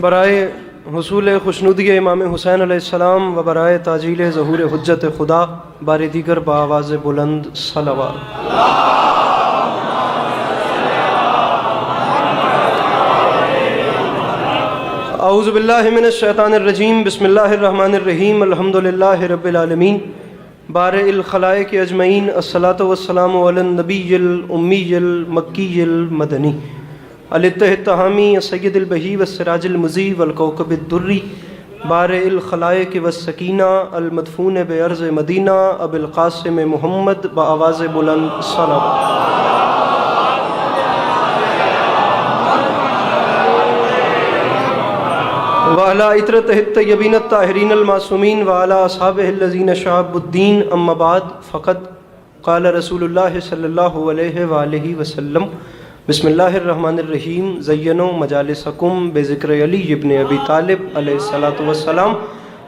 برائے حصول خوشنودی امام حسین علیہ السلام و برائے تعجیل ظہور حجت خدا بار دیگر بآواز بلند صلوات۔ اعوذ باللہ من الشیطان الرجیم، بسم اللہ الرحمن الرحیم، الحمدللہ رب العالمین، بارئ الخلائق اجمعین، الصلاۃ والسلام علی النبی الامی المکی المدنی الاتحاد التہامی سید البہی والسراج المضی والکوکب الدری، بارئ الخلائق والسکینہ المدفون بعرض مدینہ ابی القاسم محمد بآواز بلند صلوات۔ وعلی اطرتہ الطیبین الطاہرین المعصومین وعلی اصحابہ الذین شعبوا الدین، اما بعد، فقد قال رسول اللہ صلی اللہ علیہ وآلہ وسلم، بسم اللہ الرحمن الرحیم، زینوا مجالسکم بذکر علی ابن ابی طالب علیہ الصلاۃ والسلام۔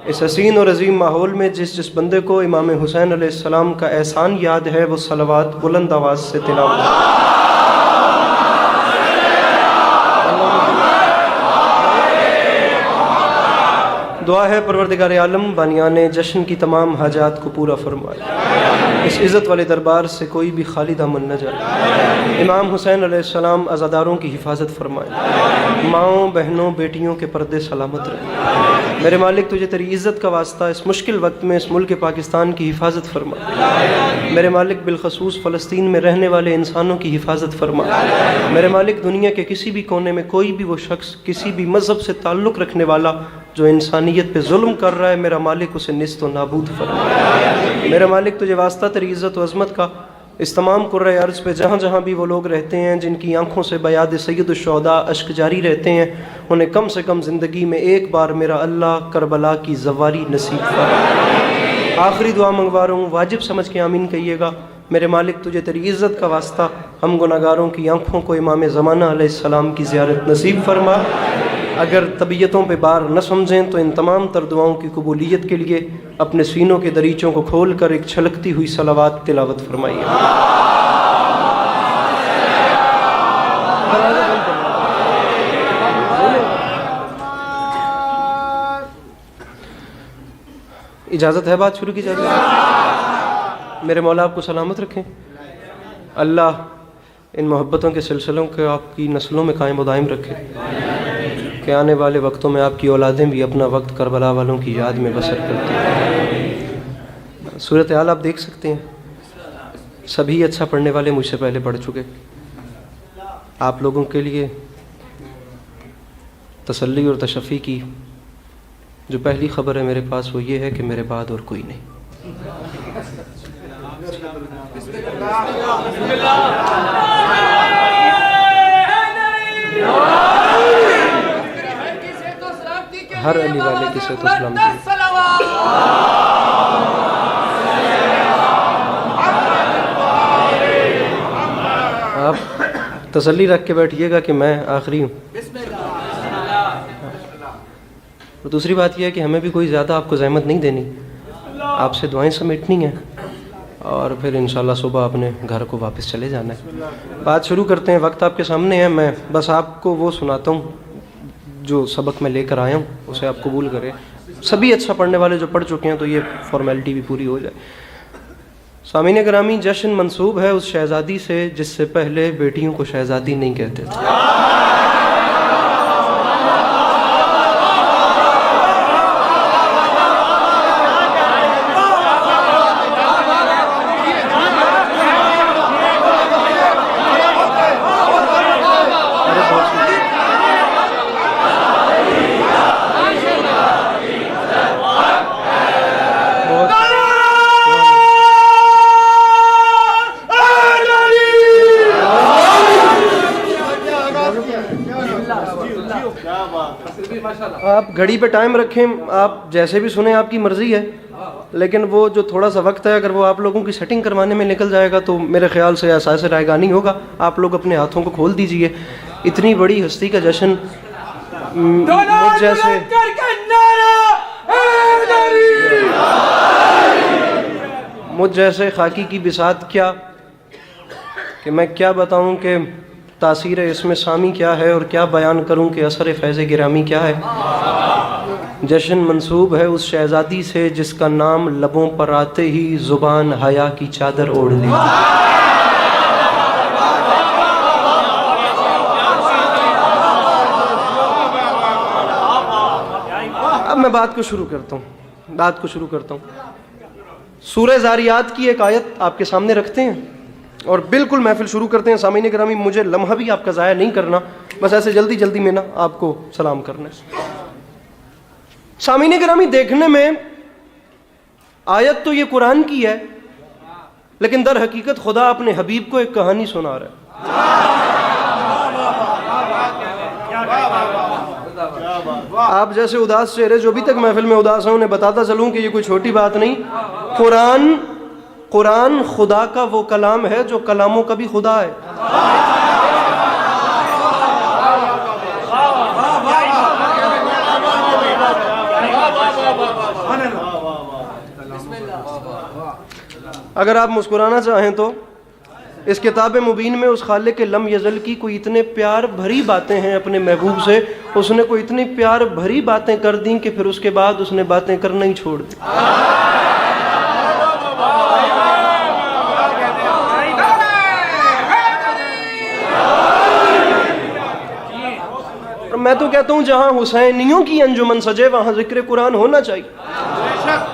اس حسین اور عظیم ماحول میں جس بندے کو امام حسین علیہ السلام کا احسان یاد ہے وہ صلوات بلند آواز سے تلاوت۔ دعا ہے پروردگار عالم بانیان جشن کی تمام حاجات کو پورا فرمائے، اس عزت والے دربار سے کوئی بھی خالی دامن نہ جائے۔ امام حسین علیہ السلام عزاداروں کی حفاظت فرمائے، ماؤں بہنوں بیٹیوں کے پردے سلامت رہے۔ میرے مالک تجھے تیری عزت کا واسطہ اس مشکل وقت میں اس ملک پاکستان کی حفاظت فرمائے۔ میرے مالک بالخصوص فلسطین میں رہنے والے انسانوں کی حفاظت فرمائے۔ میرے مالک دنیا کے کسی بھی کونے میں کوئی بھی وہ شخص کسی بھی مذہب سے تعلق رکھنے والا جو انسانیت پہ ظلم کر رہا ہے، میرا مالک اسے نیست و نابود فرمائے۔ میرا مالک تجھے واسطہ تیری عزت و عظمت کا اس تمام کرۂ ارض پہ جہاں جہاں بھی وہ لوگ رہتے ہیں جن کی آنکھوں سے بیاد سید الشہداء اشک جاری رہتے ہیں، انہیں کم سے کم زندگی میں ایک بار میرا اللہ کربلا کی زواری نصیب فرمائے۔ آخری دعا منگوا رہا ہوں، واجب سمجھ کے آمین کہیے گا۔ میرے مالک تجھے تیری عزت کا واسطہ ہم گناہگاروں کی آنکھوں کو امام زمانہ علیہ السلام کی زیارت نصیب فرما۔ اگر طبیعتوں پہ بار نہ سمجھیں تو ان تمام تر دعاؤں کی قبولیت کے لیے اپنے سینوں کے دریچوں کو کھول کر ایک چھلکتی ہوئی صلوات تلاوت فرمائیے۔ اجازت ہے بات شروع کی جائے؟ میرے مولا آپ کو سلامت رکھیں، اللہ ان محبتوں کے سلسلوں کو آپ کی نسلوں میں قائم و دائم رکھے کہ آنے والے وقتوں میں آپ کی اولادیں بھی اپنا وقت کربلا والوں کی یاد میں بسر کرتی ہیں۔ صورتحال آپ دیکھ سکتے ہیں، سبھی اچھا پڑھنے والے مجھ سے پہلے پڑھ چکے۔ آپ لوگوں کے لیے تسلی اور تشفی کی جو پہلی خبر ہے میرے پاس وہ یہ ہے کہ میرے بعد اور کوئی نہیں۔ ہر علی والے کی صحت و سلامتی۔ آپ تسلی رکھ کے بیٹھیے گا کہ میں آخری ہوں۔ اور دوسری بات یہ ہے کہ ہمیں بھی کوئی زیادہ آپ کو زحمت نہیں دینی، آپ سے دعائیں سمیٹنی ہیں اور پھر انشاءاللہ صبح اپنے گھر کو واپس چلے جانا ہے۔ بات شروع کرتے ہیں، وقت آپ کے سامنے ہے، میں بس آپ کو وہ سناتا ہوں جو سبق میں لے کر آیا ہوں، اسے آپ قبول کریں۔ سبھی اچھا پڑھنے والے جو پڑھ چکے ہیں تو یہ فارمیلٹی بھی پوری ہو جائے۔ سامعین گرامی، جشن منسوب ہے اس شہزادی سے جس سے پہلے بیٹیوں کو شہزادی نہیں کہتے تھے۔ آپ گھڑی پہ ٹائم رکھیں، آپ جیسے بھی سنیں آپ کی مرضی ہے، لیکن وہ جو تھوڑا سا وقت ہے اگر وہ آپ لوگوں کی سیٹنگ کروانے میں نکل جائے گا تو میرے خیال سے احساس رائگانی ہوگا۔ آپ لوگ اپنے ہاتھوں کو کھول دیجئے۔ اتنی بڑی ہستی کا جشن مجھ جیسے خاکی کی بساط کیا کہ میں کیا بتاؤں کہ تاثیر اسم سامی کیا ہے اور کیا بیان کروں کہ اثر فیض گرامی کیا ہے؟ جشن منسوب ہے اس شہزادی سے جس کا نام لبوں پر آتے ہی زبان حیا کی چادر اوڑھ لی۔ اب میں بات کو شروع کرتا ہوں۔ سورہ زاریات کی ایک آیت آپ کے سامنے رکھتے ہیں اور بالکل محفل شروع کرتے ہیں۔ سامعین گرامی، مجھے لمحہ بھی آپ کا ضائع نہیں کرنا، بس ایسے جلدی جلدی میں نا آپ کو سلام کرنا ہے۔ سامعین گرامی، دیکھنے میں آیت تو یہ قرآن کی ہے، لیکن در حقیقت خدا اپنے حبیب کو ایک کہانی سنا رہا ہے۔ آپ جیسے اداس چہرے جو ابھی تک محفل میں اداس ہیں انہیں بتاتا چلوں کہ یہ کوئی چھوٹی بات نہیں۔ قرآن خدا کا وہ کلام ہے جو کلاموں کا بھی خدا ہے۔ اگر آپ مسکرانا چاہیں تو اس کتاب مبین میں اس خالق کے لم یزل کی کوئی اتنے پیار بھری باتیں ہیں اپنے محبوب سے، اس نے کوئی اتنی پیار بھری باتیں کر دیں کہ پھر اس کے بعد اس نے باتیں کرنا ہی چھوڑ دی۔ اور میں تو کہتا ہوں جہاں حسینیوں کی انجمن سجے وہاں ذکر قرآن ہونا چاہیے۔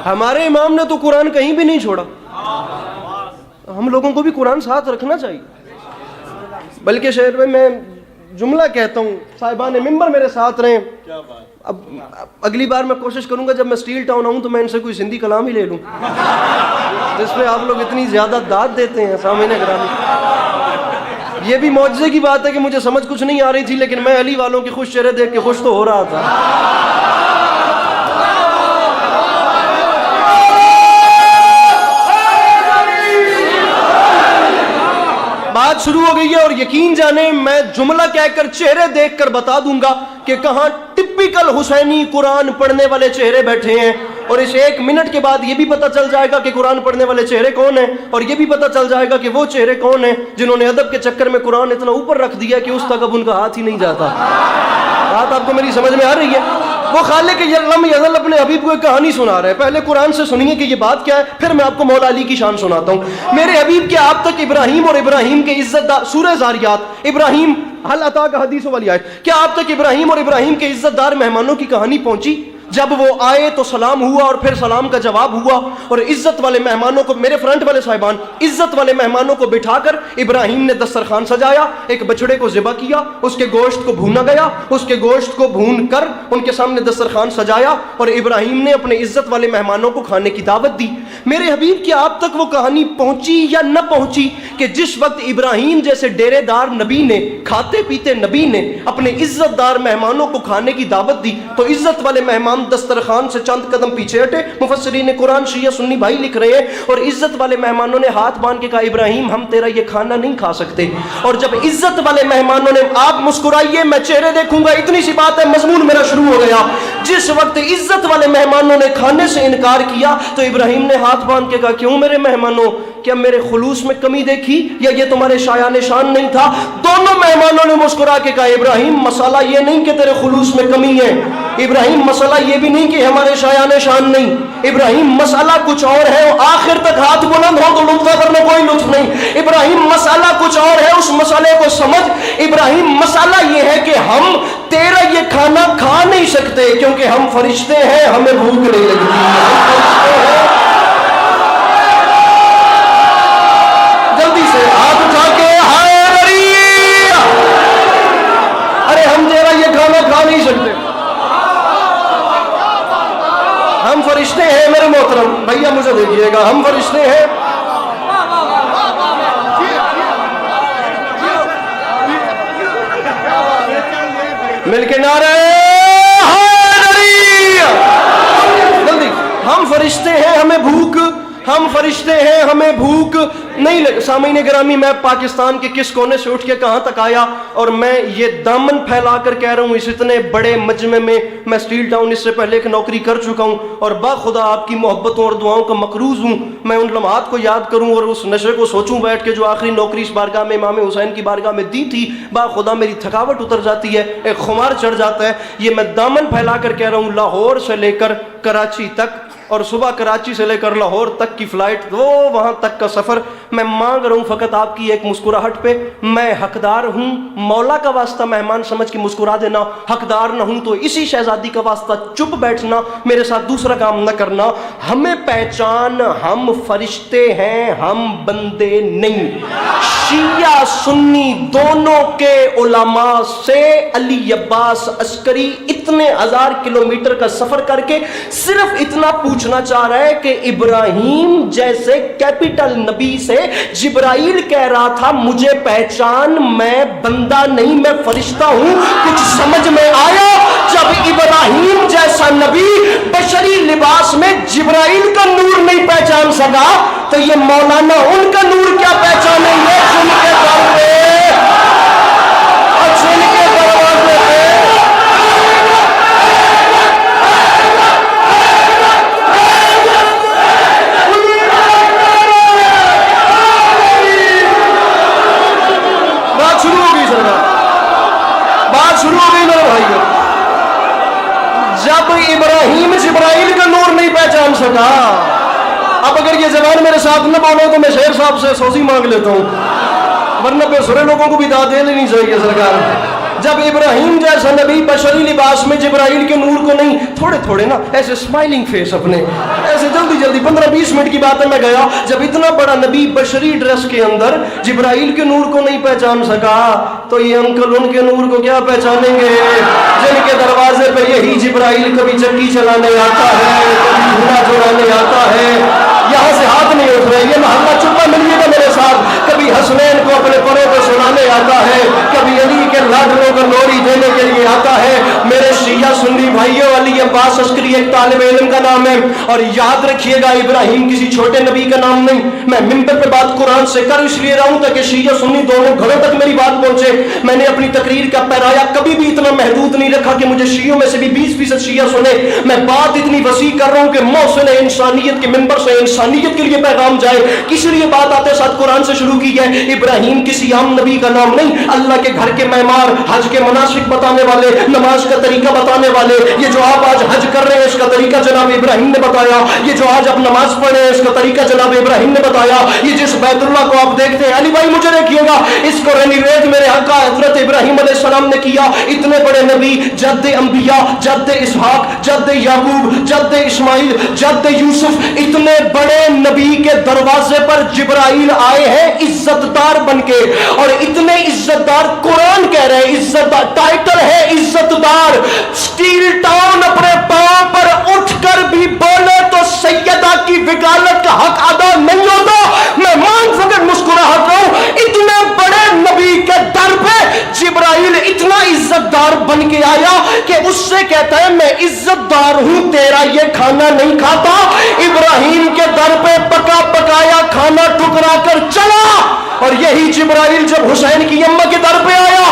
ہمارے امام نے تو قرآن کہیں بھی نہیں چھوڑا، ہم لوگوں کو بھی قرآن ساتھ رکھنا چاہیے۔ بلکہ شہر میں جملہ کہتا ہوں، صاحبان ممبر میرے ساتھ رہیں۔ اب اگلی بار میں کوشش کروں گا جب میں سٹیل ٹاؤن آؤں تو میں ان سے کوئی سندھی کلام ہی لے لوں، جس پہ آپ لوگ اتنی زیادہ داد دیتے ہیں۔ سامعین گرامی، یہ بھی معجزے کی بات ہے کہ مجھے سمجھ کچھ نہیں آ رہی تھی، لیکن میں علی والوں کے خوش چہرے دیکھ کے خوش تو ہو رہا تھا۔ بات شروع ہو گئی ہے اور یقین جانے میں جملہ کہہ کر چہرے دیکھ کر بتا دوں گا کہ کہاں ٹپیکل حسینی قرآن پڑھنے والے چہرے بیٹھے ہیں، اور اس ایک منٹ کے بعد یہ بھی پتہ چل جائے گا کہ قرآن پڑھنے والے چہرے کون ہیں، اور یہ بھی پتہ چل جائے گا کہ وہ چہرے کون ہیں جنہوں نے ادب کے چکر میں قرآن اتنا اوپر رکھ دیا کہ اس تک اب ان کا ہاتھ ہی نہیں جاتا۔ بات آپ کو میری سمجھ میں آ رہی ہے؟ وہ خالق لم یزل اپنے حبیب کو ایک کہانی سنا رہے ہیں۔ پہلے قرآن سے سنیے کہ یہ بات کیا ہے، پھر میں آپ کو مولا علی کی شان سناتا ہوں۔ میرے حبیب کے آپ تک ابراہیم اور ابراہیم کے عزت دار، سورہ زاریات، ابراہیم حل اتاک حدیث والی آیت، کیا آپ تک ابراہیم اور ابراہیم کے عزت دار مہمانوں کی کہانی پہنچی؟ جب وہ آئے تو سلام ہوا اور پھر سلام کا جواب ہوا، اور عزت والے مہمانوں کو، میرے فرنٹ والے صاحبان، عزت والے مہمانوں کو بٹھا کر ابراہیم نے دسترخوان سجایا، ایک بچڑے کو ذبح کیا، اس کے گوشت کو بھونا گیا، اس کے گوشت کو بھون کر ان کے سامنے دسترخوان سجایا، اور ابراہیم نے اپنے عزت والے مہمانوں کو کھانے کی دعوت دی۔ میرے حبیب کی آپ تک وہ کہانی پہنچی یا نہ پہنچی کہ جس وقت ابراہیم جیسے ڈیرے دار نبی نے، کھاتے پیتے نبی نے اپنے عزت دار مہمانوں کو کھانے کی دعوت دی تو عزت والے مہمان دسترخوان سے چند قدم پیچھے ہٹے۔ مفسرین قرآن شیعہ سنی بھائی لکھ رہے ہیں، اور عزت والے مہمانوں نے ہاتھ باندھ کے کہا ابراہیم ہم تیرا یہ کھانا نہیں کھا سکتے۔ اور جب عزت والے مہمانوں نے، آپ مسکرائیے میں چہرے دیکھوں گا، اتنی سی بات ہے، مضمون میرا شروع ہو گیا۔ جس وقت عزت والے مہمانوں نے کھانے سے انکار کیا تو ابراہیم نے ہاتھ باندھ کے کہا کیوں میرے مہمانوں، کیا میرے خلوص میں کمی دیکھی یا یہ تمہارے شایان شان نہیں تھا؟ دونوں مہمانوں نے مسکرا کے کہا ابراہیم مسئلہ یہ نہیں کہ تیرے خلوص میں کمی ہے، ابراہیم مسئلہ یہ بھی نہیں کہ ہمارے شایان شان نہیں، ابراہیم مسئلہ کچھ اور ہے۔ آخر تک ہاتھ بلند ہو تو لطف کرنے کوئی لطف نہیں۔ ابراہیم مسئلہ کچھ اور ہے، اس مسئلے کو سمجھ۔ ابراہیم مسئلہ یہ ہے کہ ہم تیرا یہ کھانا کھا نہیں سکتے کیونکہ ہم فرشتے ہیں، ہمیں بھوک نہیں لگتی۔ جلدی سے ہاتھ اٹھا کے ہائے نری، ارے ہم تیرا یہ کھانا کھا نہیں سکتے، ہم فرشتے ہیں۔ میرے محترم بھیا مجھے دیکھیے گا، ہم فرشتے ہیں۔ مل کے نعرہ حیدری، جلدی، ہم فرشتے ہیں، ہمیں بھوک ہم فرشتے ہیں, ہمیں بھوک نہیں لگ. سامعین گرامی, میں پاکستان کے کس کونے سے اٹھ کے کہاں تک آیا, اور میں یہ دامن پھیلا کر کہہ رہا ہوں اس اتنے بڑے مجمع میں. میں اسٹیل ٹاؤن اس سے پہلے ایک نوکری کر چکا ہوں, اور باخدا آپ کی محبتوں اور دعاؤں کا مقروض ہوں. میں ان لمحات کو یاد کروں اور اس نشے کو سوچوں بیٹھ کے جو آخری نوکری اس بارگاہ میں امام حسین کی بارگاہ میں دی تھی, باخدا میری تھکاوٹ اتر جاتی ہے, ایک خمار چڑھ جاتا ہے. یہ میں دامن پھیلا کر کہہ رہا ہوں, لاہور سے لے کر کراچی تک, اور صبح کراچی سے لے کر لاہور تک کی فلائٹ, وہ وہاں تک کا سفر, میں مانگ رہا ہوں فقط آپ کی ایک مسکراہٹ پہ. میں حقدار ہوں, مولا کا واسطہ مہمان سمجھ کے مسکرا دینا. حقدار نہ ہوں تو اسی شہزادی کا واسطہ چپ بیٹھنا, میرے ساتھ دوسرا کام نہ کرنا. ہمیں پہچان, ہم فرشتے ہیں, ہم بندے نہیں. شیعہ سنی دونوں کے علماء سے علی عباس عسکری اتنے 1000 کلومیٹر کا سفر کر کے صرف اتنا پوچھنا چاہ رہا ہے کہ ابراہیم جیسے کیپٹل نبی سے جبرائیل کہہ رہا تھا مجھے پہچان, میں بندہ نہیں میں فرشتہ ہوں. کچھ سمجھ میں آیا؟ جب ابراہیم جیسا نبی بشری لباس میں جبرائیل کا نور نہیں پہچان سکا تو یہ مولانا ان کا نور کیا پہچانیں گے؟ سن کے دروازے اور سن کے دروازے پہ بات شروع ہو گئی. سر بات شروع ہو گئی میرے بھائیو. جب ابراہیم جبرائیل کا نور نہیں پہچان سکا, اب اگر یہ زبان میرے ساتھ نہ بولو تو میں شیر صاحب سے سوزی مانگ لیتا ہوں, ورنہ بے سرے لوگوں کو بھی داد دے لینی چاہیے سرکار. جب ابراہیم جیسا نبی بشری لباس میں جبرائیل کے نور کو نہیں, تھوڑے تھوڑے نا ایسے اسمائلنگ فیس اپنے, ایسے جلدی جلدی 15-20 منٹ کی بات ہے میں گیا, جب اتنا بڑا نبی بشری ڈریس کے اندر جبرائیل کے نور کو نہیں پہچان سکا تو یہ انکل ان کے نور کو کیا پہچانیں گے جن کے دروازے پہ یہی جبرائیل کبھی چکی چلانے آتا ہے, کبھی جھولا چلانے آتا ہے. یہاں سے ہاتھ نہیں اٹھ رہے, یہ محلہ چپا ملیے گا میرے ساتھ. کبھی حسنین کو اپنے پروں پہ سنانے آتا ہے, کبھی علی کے لاڈلوں کو لوری دینے کے لیے آتا ہے. میرے شیعہ سنی بھائیوں, علی عباس عسکری ایک طالب علم کا نام ہے, اور یاد رکھیے گا ابراہیم کسی چھوٹے نبی کا نام نہیں. میں ممبر پہ بات قرآن سے کر اس لیے رہا ہوں تاکہ شیعہ سنی دونوں گھروں تک میری بات پہنچے. میں نے اپنی تقریر کا پیرایا کبھی بھی اتنا محدود نہیں رکھا کہ مجھے شیعوں میں سے بھی 20% شیعہ سنے. میں بات اتنی وسیع کر رہا ہوں کہ محسن انسانیت کے ممبر سے انسانیت کے لیے پیغام جائے. کس لیے بات آتے ساتھ قرآن سے شروع کی ہے. ابراہیم کسی عام نبی کا نام نہیں, اللہ کے گھر کے معمار, حج کے مناسک بتانے والے, نماز کا طریقہ بتانے والے. یہ جو آپ آج حج کر رہے ہیں اس کا طریقہ جناب ابراہیم نے بتایا. یہ جو آج آپ نماز پڑھ رہے ہیں اس کا طریقہ جناب ابراہیم نے بتایا. یہ جس بیت اللہ کو آپ دیکھتے ہیں, علی بھائی مجھے دیکھیے گا, اس کو رینیویٹ میرے آقا حضرت ابراہیم علیہ السلام نے کیا. اتنے بڑے نبی, جد انبیاء, جد اسحاق, جد یعقوب, جد اسماعیل, جد یوسف, اتنے بڑے نبی کے دروازے پر جبرائیل آئے ہیں عزت دار بن کے, اور اتنے عزت دار قرآن کہہ رہے ہیں عزت دار, ٹائٹل ہے عزت دار. اسٹیل ٹاؤن اپنے پاؤں پر اٹھ کر بھی بولے تو سیدہ کی وکالت کا حق ادا نہیں ہوتا. میں مان فقط مسکراہٹ رہا ہوں, اتنے بڑے نبی کے در پہ جبرائیل اتنا عزت دار بن کے آیا کہ اس سے کہتا ہے میں عزت دار ہوں, تیرا یہ کھانا نہیں کھاتا. ابراہیم کے در پہ پکا پکایا کھانا ٹکرا کر چلا, اور یہی جبرائیل جب حسین کی اماں کے در پہ آیا,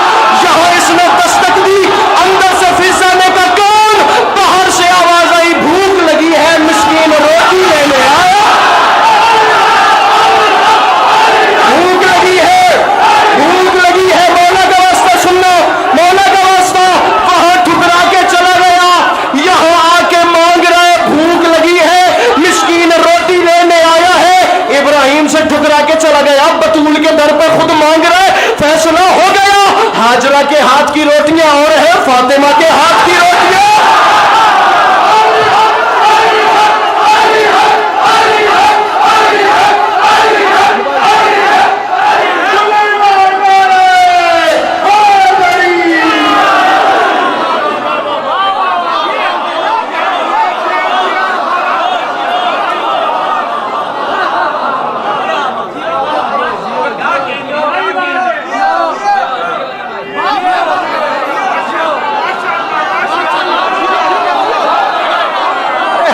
یہاں اس نے دستک دی, اندر سے فضانے کا کون, باہر سے آواز آئی بھوک لگی ہے مسکین روٹی لینے آیا. بھوک لگی ہے, بھوک لگی ہے, مولا کا واسطہ سننا, مولا کا واسطہ. وہاں ٹھکرا کے چلا گیا, یہاں آ کے مانگ رہا ہے بھوک لگی ہے مسکین روٹی لینے آیا ہے. ابراہیم سے ٹھکرا کے چلا گیا, بطول کے در پر خود مانگ رہا ہے. فیصلہ ہو گیا, ہاجرہ کے ہاتھ کی روٹیاں اور ہے فاطمہ کے ہاتھ کی روٹیاں.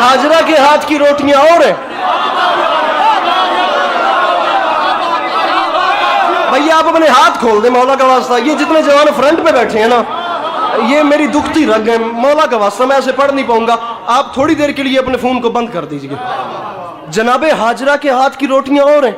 ہاجرہ کے ہاتھ کی روٹیاں اور ہیں. بھائی آپ اپنے ہاتھ کھول دیں مولا کا واسطہ. یہ جتنے جوان فرنٹ پہ بیٹھے ہیں نا, یہ میری دکھتی رگ ہے, مولا کا واسطہ میں ایسے پڑھ نہیں پاؤں گا. آپ تھوڑی دیر کے لیے اپنے فون کو بند کر دیجئے. جناب ہاجرہ کے ہاتھ کی روٹیاں اور ہیں.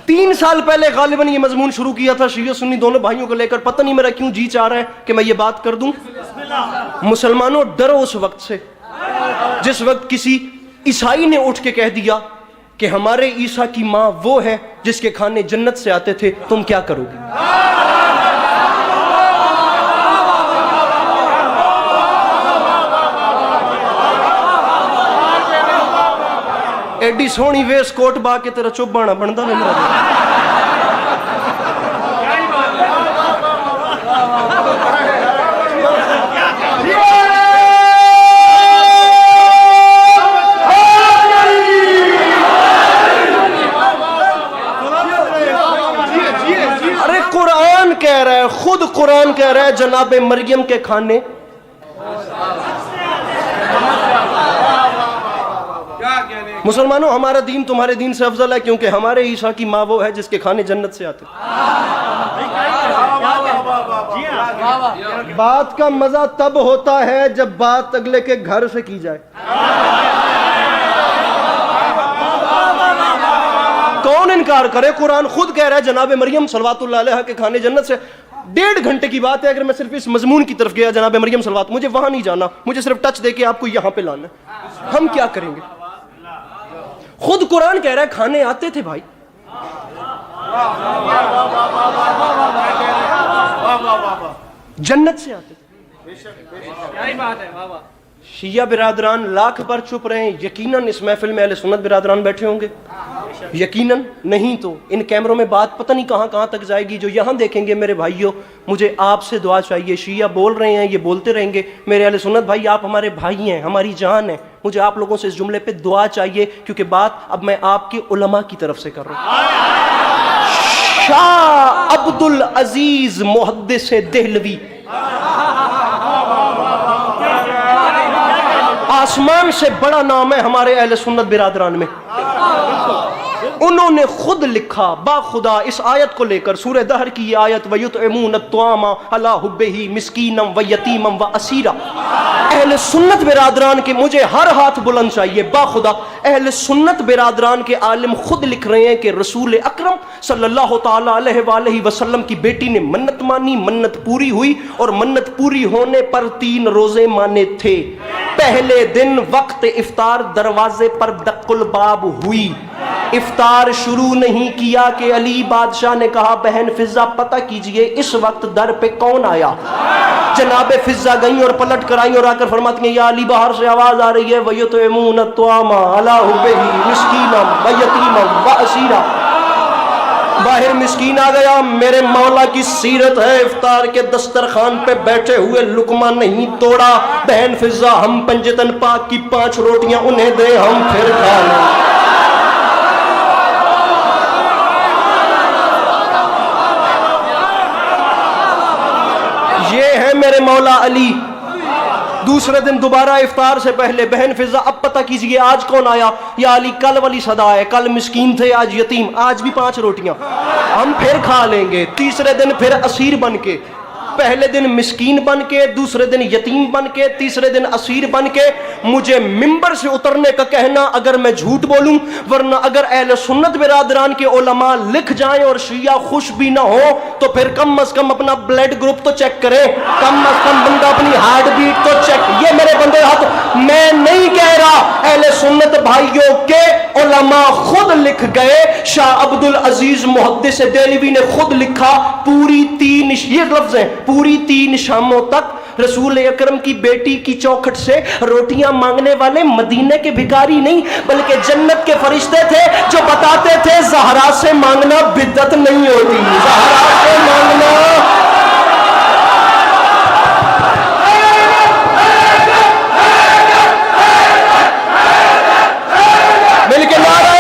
تین سال پہلے غالباً یہ مضمون شروع کیا تھا شیعہ سنی دونوں بھائیوں کو لے کر. پتہ نہیں میرا کیوں جی چاہ رہا ہے کہ میں یہ بات کر دوں. مسلمانوں ڈرو اس وقت سے جس وقت کسی عیسائی نے اٹھ کے کہہ دیا کہ ہمارے عیسیٰ کی ماں وہ ہے جس کے کھانے جنت سے آتے تھے, تم کیا کرو گے؟ ایڈی سونی ویس کوٹ با کے تیرا چپ بانا بنتا نہیں میرا. ارے قرآن کہہ رہا ہے, خود قرآن کہہ رہا ہے جناب مریم کے کھانے مسلمانوں ہمارا دین تمہارے دین سے افضل ہے کیونکہ ہمارے عیسیٰ کی ماں وہ ہے جس کے کھانے جنت سے آتے. بات کا مزہ تب ہوتا ہے جب بات اگلے کے گھر سے کی جائے. کون انکار کرے؟ قرآن خود کہہ رہا ہے جناب مریم صلوات اللہ علیہ کے کھانے جنت سے. 1.5 گھنٹے کی بات ہے. اگر میں صرف اس مضمون کی طرف گیا جناب مریم صلوات, مجھے وہاں نہیں جانا, مجھے صرف ٹچ دے کے آپ کو یہاں پہ لانا ہے. ہم کیا کریں گے؟ خود قرآن کہہ رہا ہے کھانے آتے تھے بھائی. جنت سے آتے تھے. شیعہ برادران لاکھ پر چپ رہے ہیں. یقیناً اس محفل میں اہل سنت برادران بیٹھے ہوں گے, یقیناً. نہیں تو ان کیمروں میں بات پتہ نہیں کہاں کہاں تک جائے گی. جو یہاں دیکھیں گے میرے بھائیوں, مجھے آپ سے دعا چاہیے. شیعہ بول رہے ہیں, یہ بولتے رہیں گے. میرے اہل سنت بھائی, آپ ہمارے بھائی ہیں, ہماری جان ہے. مجھے آپ لوگوں سے اس جملے پہ دعا چاہیے کیونکہ بات اب میں آپ کے علماء کی طرف سے کر رہا ہوں. شاہ عبد العزیز محدث دہلوی, آسمان سے بڑا نام ہے ہمارے اہل سنت برادران میں. انہوں نے خود لکھا با خدا اس آیت کو لے کر, سورہ دہر کی یہ آیت, وَيُطْعِمُونَ الطَّعَامَ عَلَىٰ حُبِّهِ مِسْكِینًا وَیَتِیمًا وَأَسِیرًا. اہل سنت برادران کے, مجھے ہر ہاتھ بلند چاہیے با خدا, اہل سنت برادران کے عالم خود لکھ رہے ہیں کہ رسول اکرم صلی اللہ تعالیٰ علیہ وآلہ وسلم کی بیٹی نے منت مانی, منت پوری ہوئی, اور منت پوری ہونے پر 3 روزے مانے تھے. پہلے دن وقت افطار دروازے پر دق الباب ہوئی. افطار شروع نہیں کیا کہ علی بادشاہ نے کہا بہن فضہ پتہ کیجئے اس وقت در پہ کون آیا. جناب فضہ گئیں اور پلٹ کر آئیں اور آ کر فرماتی ہیں یا علی باہر سے آواز آ رہی ہے وَيُطْعِمُونَ الطَّعَامَ عَلَىٰ حُبِّهِ مِسْكِینًا وَیَتِیمًا وَأَسِیرًا. باہر مسکین آ گیا. میرے مولا کی سیرت ہے, افطار کے دسترخوان پہ بیٹھے ہوئے لقمہ نہیں توڑا. بہن فضہ ہم پنجتن پاک کی 5 روٹیاں انہیں دے, ہم پھر کھا لیں. یہ ہے میرے مولا علی. دوسرے دن دوبارہ افطار سے پہلے بہن فضہ اب پتہ کیجئے آج کون آیا. یا علی کل والی صدا ہے, کل مسکین تھے آج یتیم, آج بھی 5 روٹیاں ہم پھر کھا لیں گے. تیسرے دن پھر اسیر بن کے, پہلے دن مسکین بن کے, دوسرے دن یتیم بن کے, تیسرے دن اسیر بن کے. مجھے ممبر سے اترنے کا کہنا اگر میں جھوٹ بولوں, ورنہ اگر اہل سنت برادران کے علماء لکھ جائیں اور شیعہ خوش بھی نہ ہو تو پھر کم از کم اپنا بلڈ گروپ تو چیک کریں, کم از کم بندہ اپنی ہارٹ بیٹ تو چیک. یہ میرے بندے ہاتھ, میں نہیں کہہ رہا, اہل سنت بھائیوں کے علماء خود لکھ گئے. شاہ عبد العزیز محدث دہلوی نے خود لکھا پوری 3 یہ لفظ ہیں, پوری 3 شاموں تک رسول اکرم کی بیٹی کی چوکھٹ سے روٹیاں مانگنے والے مدینے کے بھکاری نہیں بلکہ جنت کے فرشتے تھے جو بتاتے تھے زہرا سے مانگنا بدعت نہیں ہوتی. زہرا سے مانگنا مل کے نعرہ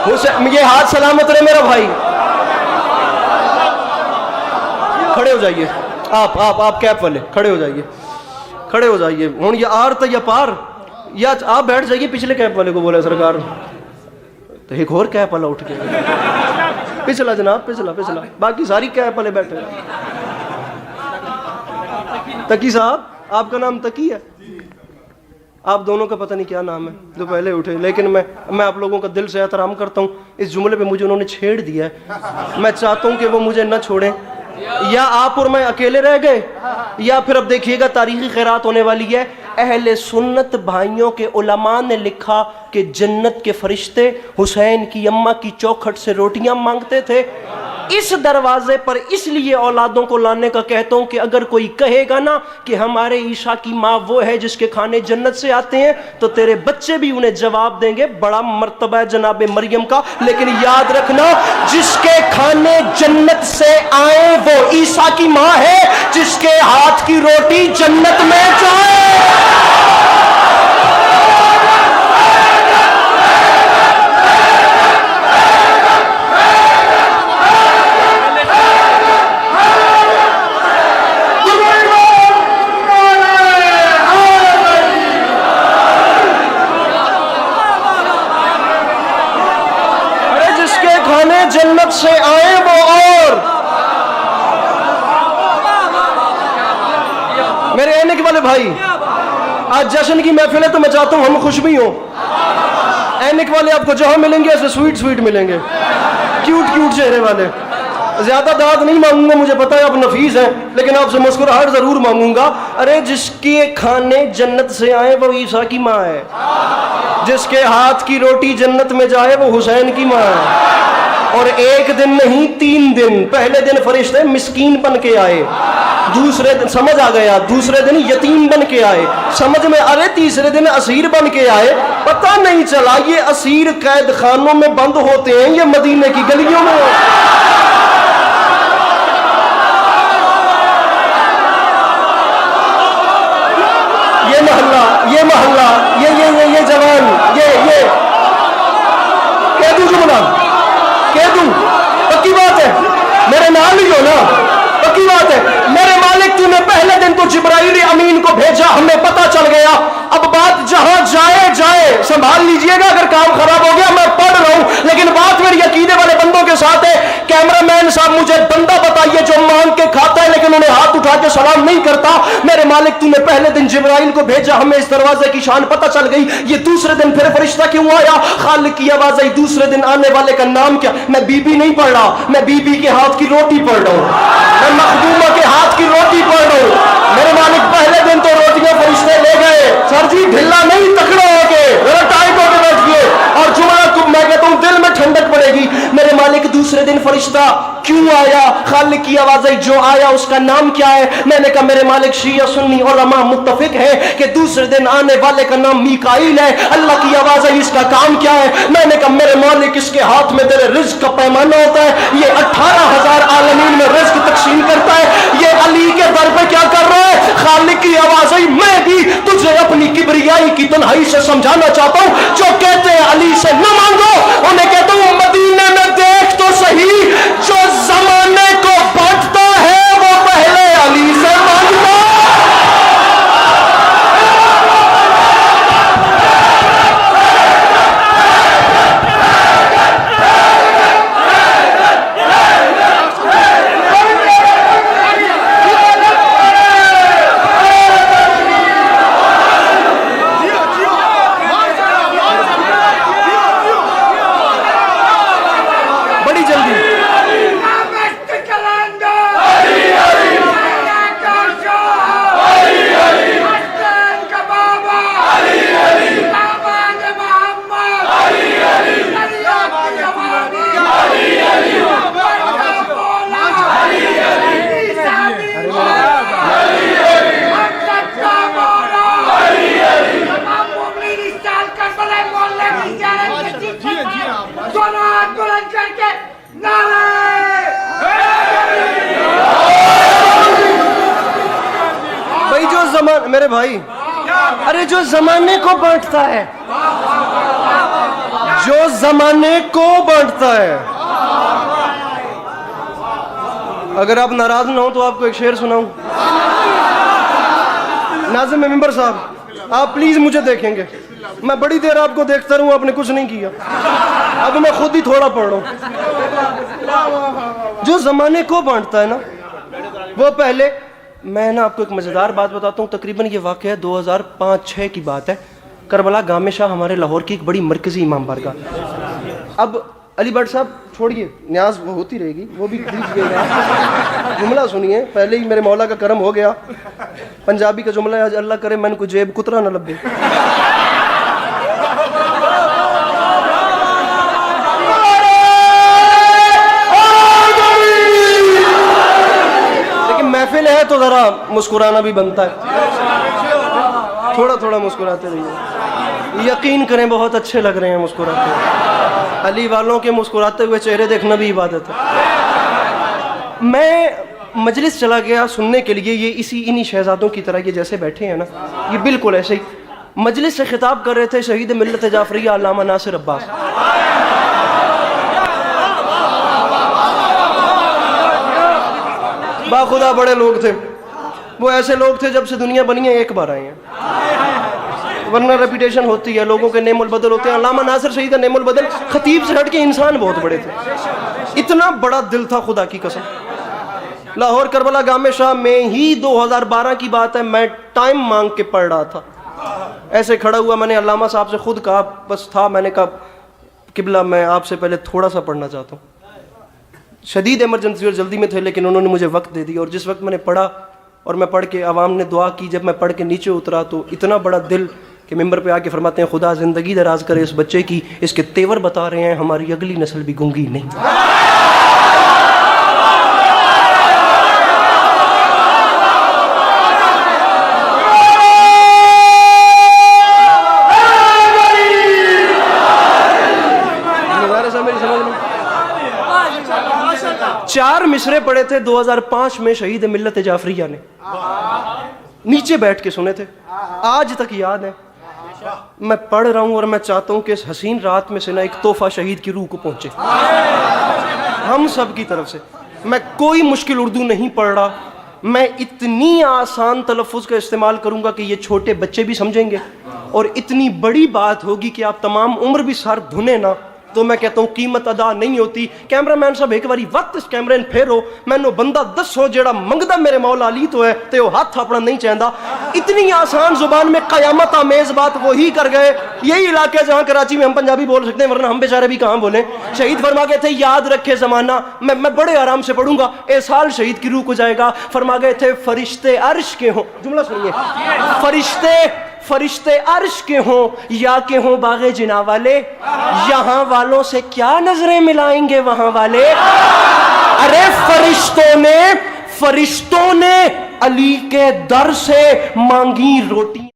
حسین یہ ہاتھ سلامت رہے میرا بھائی. کھڑے ہو جائیے آپ کیپ والے کھڑے ہو جائیے, کھڑے ہو جائیے. ہوں یہ آر تو یا پار, یا آپ بیٹھ جائیے. پچھلے کیپ والے کو بولا سرکار, تو ایک اور کیپ والا اٹھ گیا. پچھلا جناب, پچھلا باقی ساری کیپ والے بیٹھے. تقی صاحب, آپ کا نام تقی ہے؟ آپ دونوں کا پتہ نہیں کیا نام ہے جو پہلے اٹھے, لیکن میں آپ لوگوں کا دل سے احترام کرتا ہوں. اس جملے پہ مجھے انہوں نے چھیڑ دیا ہے, میں چاہتا ہوں کہ وہ مجھے نہ چھوڑیں. یا آپ اور میں اکیلے رہ گئے, یا پھر اب دیکھیے گا تاریخی خیرات ہونے والی ہے. اہل سنت بھائیوں کے علماء نے لکھا کہ جنت کے فرشتے حسین کی اماں کی چوکھٹ سے روٹیاں مانگتے تھے. اس دروازے پر اس لیے اولادوں کو لانے کا کہتا ہوں کہ اگر کوئی کہے گا نا کہ ہمارے عیشا کی ماں وہ ہے جس کے کھانے جنت سے آتے ہیں, تو تیرے بچے بھی انہیں جواب دیں گے بڑا مرتبہ ہے جناب مریم کا. لیکن یاد رکھنا, جس کے کھانے جنت سے آئے وہ عیسیٰ کی ماں ہے, جس کے ہاتھ کی روٹی جنت میں جائے. جنت سے آئے وہ. اور میرے اینک والے بھائی, آج جشن کی محفل ہے تو میں چاہتا ہوں ہم خوش بھی ہوں. اینک والے آپ کو جہاں ملیں گے ایسے سویٹ ملیں گے, کیوٹ چہرے والے. زیادہ داد نہیں مانگوں گا, مجھے پتا ہے آپ نفیس ہیں, لیکن آپ سے مسکراہٹ ضرور مانگوں گا. ارے جس کے کھانے جنت سے آئے وہ عیسیٰ کی ماں ہے, جس کے ہاتھ کی روٹی جنت میں جائے وہ حسین کی ماں ہے. اور ایک دن نہیں 3 دن. پہلے دن فرشتے مسکین بن کے آئے, دوسرے دن سمجھ آ گیا, دوسرے دن یتیم بن کے آئے, سمجھ میں آ رہے, تیسرے دن اسیر بن کے آئے. پتہ نہیں چلا یہ اسیر قید خانوں میں بند ہوتے ہیں, یہ مدینے کی گلیوں میں یہ محلہ یہ جوان یہ کہہ دوں جملہ, کہہ دوں, پکی بات ہے, میرے نام ہی ہو نا, پکی بات ہے. میرے مالک تو نے پہلے دن تو جبرائیل امین کو بھیجا, ہمیں پتہ چل گیا. اب بات جہاں جائے سنبھال لیجئے گا, اگر کام خراب ہو گیا میں پڑھ رہا ہوں, لیکن بات میری عقیدے والے بندوں کے ساتھ ہے. کیمرہ مین صاحب مجھے بندہ بتائیے جو مانگ کے کھاتا ہے لیکن انہیں ہاتھ اٹھا کے سلام نہیں کرتا. میرے مالک تو نے پہلے دن جبرائیل کو بھیجا, ہمیں اس دروازے کی شان پتہ چل گئی. یہ دوسرے دن پھر فرشتہ کیوں آیا؟ خالق کی آواز آئی, دوسرے دن آنے والے کا نام کیا؟ میں بی بی نہیں پڑھ رہا, میں بی بی کے ہاتھ کی روٹی پڑھ رہا ہوں, میں مخدومہ کے ہاتھ کی روٹی پڑھ رہا ہوں. میرے مالک پہلے دن تو روٹیاں فرشتے لے گئے. سر جی ڈھلا نہیں, تکڑا ہو کے ذرا ٹائٹ ہو کے بیٹھیے, اور جملہ میں کہتا ہوں دل میں ٹھنڈک پڑے گی. میرے مالک دوسرے دن فرشتہ کیوں آیا؟ خالق کی آواز آئی, جو آیا اس کا نام کیا ہے؟ میں نے کہا میرے مالک شیعہ سنی علماء متفق ہے کہ دوسرے دن آنے والے کا نام میکائیل ہے. اللہ کی آواز آئی, اس کا کام کیا ہے؟ میں نے کہا میرے مالک اس کے ہاتھ میں تیرے رزق کا پیمانہ ہوتا ہے, یہ 18,000 عالمین میں رزق تقسیم کرتا ہے. یہ علی کے در پہ کیا کر رہا ہے؟ خالق کی آواز آئی, میں بھی تجھے اپنی کبریائی کی تنہائی سے سمجھانا چاہتا ہوں. جو کہتے ہیں علی سے نہ مانگو, انہیں کہتا ہوں مدینے میں دیکھ تو صحیح, جو زمانے کو بانٹتا ہے وہ پہلے علی سے مانگتا. میرے بھائی, ارے جو زمانے کو بانٹتا ہے, جو زمانے کو بانٹتا ہے. اگر آپ ناراض نہ ہو تو آپ کو ایک شعر سناؤں. ناظم ممبر صاحب آپ پلیز مجھے دیکھیں گے, میں بڑی دیر آپ کو دیکھتا رہوں, آپ نے کچھ نہیں کیا, اب میں خود ہی تھوڑا پڑھ رہا ہوں. جو زمانے کو بانٹتا ہے نا وہ پہلے, میں نا آپ کو ایک مزیدار بات بتاتا ہوں, تقریباً یہ واقعہ 2005-06 کی بات ہے. کربلا گام شاہ ہمارے لاہور کی ایک بڑی مرکزی امام بارگاہ. اب علی بٹ صاحب چھوڑیے, نیاز وہ ہوتی رہے گی, وہ بھی کھینچ گئے. جملہ سنیے, پہلے ہی میرے مولا کا کرم ہو گیا. پنجابی کا جملہ ہے, آج اللہ کرے میں نے کوئی جیب کترا نہ لبے. لیکن محفل ہے تو ذرا مسکرانا بھی بنتا ہے, تھوڑا تھوڑا مسکراتے رہیے. یقین کریں بہت اچھے لگ رہے ہیں مسکراتے ہوئے. علی والوں کے مسکراتے ہوئے چہرے دیکھنا بھی عبادت ہے. میں مجلس چلا گیا سننے کے لیے, یہ انہی شہزادوں کی طرح یہ جیسے بیٹھے ہیں نا, یہ بالکل ایسے ہی مجلس سے خطاب کر رہے تھے شہید ملت جعفریہ علامہ ناصر عباس. باخدا بڑے لوگ تھے وہ, ایسے لوگ تھے جب سے دنیا بنی ہے ایک بار آئے ہیں, ورنہ ریپیٹیشن ہوتی ہے, لوگوں کے نیم البدل ہوتے ہیں. علامہ ناصر شہید کا نیم البدل خطیب سے ہٹ کے انسان بہت بڑے تھے, اتنا بڑا دل تھا خدا کی قسم. لاہور کربلا گام شاہ میں ہی 2012 کی بات ہے, میں ٹائم مانگ کے پڑھ رہا تھا, ایسے کھڑا ہوا, میں نے علامہ صاحب سے خود کہا, بس تھا, میں نے کہا قبلہ میں آپ سے پہلے تھوڑا سا پڑھنا چاہتا ہوں. شدید ایمرجنسی اور جلدی میں تھے, لیکن انہوں نے مجھے وقت دے دیا, اور جس وقت میں نے پڑھا اور میں پڑھ کے عوام نے دعا کی, جب میں پڑھ کے نیچے اترا تو اتنا بڑا دل کہ ممبر پہ آ کے فرماتے ہیں خدا زندگی دراز کرے اس بچے کی, اس کے تیور بتا رہے ہیں ہماری اگلی نسل بھی گونگی نہیں. چار مصرے پڑے تھے 2005 میں شہید ملت جعفریہ نے, نیچے بیٹھ کے سنے تھے, آج تک یاد ہے. میں پڑھ رہا ہوں اور میں چاہتا ہوں کہ اس حسین رات میں سے نا ایک تحفہ شہید کی روح کو پہنچے ہم سب کی طرف سے. میں کوئی مشکل اردو نہیں پڑھ رہا, میں اتنی آسان تلفظ کا استعمال کروں گا کہ یہ چھوٹے بچے بھی سمجھیں گے, اور اتنی بڑی بات ہوگی کہ آپ تمام عمر بھی سر دھنے نا تو میں کہتا ہوں قیمت ادا نہیں ہوتی. کیمرہ مین صاحب ایک باری وقت اس کیمرے پھیرو, مینو بندہ دسو جیڑا منگدا میرے مولا علی تو ہے تے وہ ہاتھ اپنا نہیں چاہندا. اتنی آسان زبان میں قیامت آمیز بات وہی کر گئے. یہی علاقے جہاں کراچی میں ہم پنجابی بول سکتے ہیں, ورنہ ہم بیچارے بھی کہاں بولیں. شہید فرما گئے تھے یاد رکھے زمانہ, میں بڑے آرام سے پڑھوں گا, اے سال شہید کی روح کو جائے گا. فرما گئے تھے فرشتے عرش کے ہوں, جملہ سنیے, فرشتے عرش کے ہوں یا کہ ہوں باغ جنا والے, یہاں والوں سے کیا نظریں ملائیں گے وہاں والے. ارے فرشتوں نے علی کے در سے مانگی روٹی.